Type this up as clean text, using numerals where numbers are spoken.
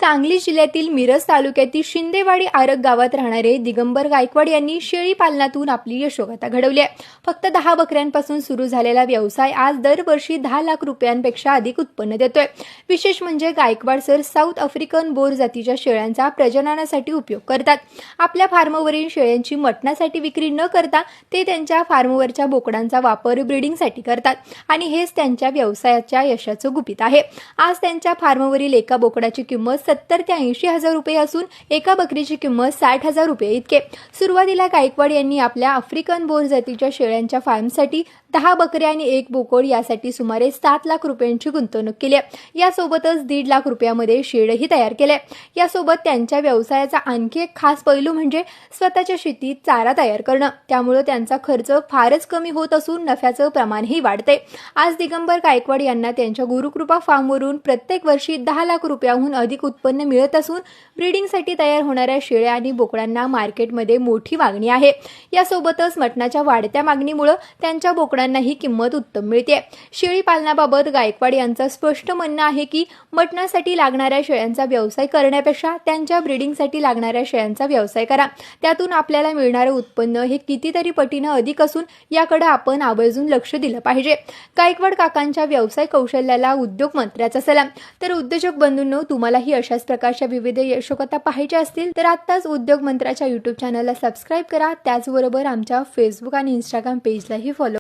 सांगली जिल्ह्यातील मिरज तालुक्यातील शिंदेवाडी आरग गावात राहणारे दिगंबर गायकवाड यांनी शेळी पालनातून आपली यशोगाथा घडवली आहे. फक्त 10 बकऱ्यांपासून सुरू झालेला व्यवसाय आज दरवर्षी 10 लाख रुपयांपेक्षा अधिक उत्पन्न देतोय. विशेष म्हणजे Gaikwad sir south African bore जातीच्या शेळ्यांचा प्रजननासाठी उपयोग करतात. आपल्या फार्मवरील शेळ्यांची मटणासाठी विक्री न करता ते त्यांच्या फार्मवरच्या बोकडांचा वापर ब्रीडिंगसाठी करतात आणि हेच त्यांच्या व्यवसायाच्या यशाचं गुपित आहे. आज त्यांच्या फार्मवरील एका बोकडाची किंमत 70 ते 80 हजार रुपये असून एका बकरीची किंमत 60 हजार रुपये इतके. सुरुवातीला गायकवाड यांनी आपल्या आफ्रिकन बोर जातीच्या शेळ्यांच्या फार्मसाठी 10 बकऱ्या आणि 1 बोकड यासाठी सुमारे 7 लाख रुपयांची गुंतवणूक केली. यासोबतच 1.5 लाख रुपयामध्ये शेडही तयार केले. यासोबत त्यांच्या व्यवसायाचा आणखी एक खास पैलू म्हणजे स्वतःच्या शेतीत चारा तयार करणं. त्यामुळे त्यांचा खर्च फारच कमी होत असून नफ्याचं प्रमाणही वाढते. आज दिगंबर गायकवाड यांना त्यांच्या गुरुकृपा फार्मवरून प्रत्येक वर्षी 10 लाख रुपयांहून अधिक उत्पन्न मिळत असून ब्रीडिंगसाठी तयार होणाऱ्या शेळ्या आणि बोकडांना मार्केटमध्ये मोठी मागणी आहे. यासोबतच मटणाच्या वाढत्या मागणीमुळे त्यांच्या बोकडांनाही किंमत उत्तम मिळते. शेळी पालनाबाबत गायकवाड यांचं स्पष्ट म्हणणं आहे की मटणासाठी लागणाऱ्या शेळ्यांचा व्यवसाय करण्यापेक्षा त्यांच्या ब्रीडिंगसाठी लागणाऱ्या शेळ्यांचा व्यवसाय करा. त्यातून आपल्याला मिळणारे उत्पन्न हे कितीतरी पटीनं अधिक असून याकडे आपण आवर्जून लक्ष दिलं पाहिजे. गायकवाड काकांच्या व्यवसाय कौशल्याला उद्योग मंत्र्याचा सलाम. तर उद्योजक बंधूंनो, तुम्हालाही अशाच प्रकारच्या विविध यशोकथा पाहायच्या असतील तर आत्ताच उद्योग मंत्र्याच्या YouTube चॅनलला सबस्क्राईब करा. त्याचबरोबर आमच्या फेसबुक आणि इंस्टाग्राम पेजलाही फॉलो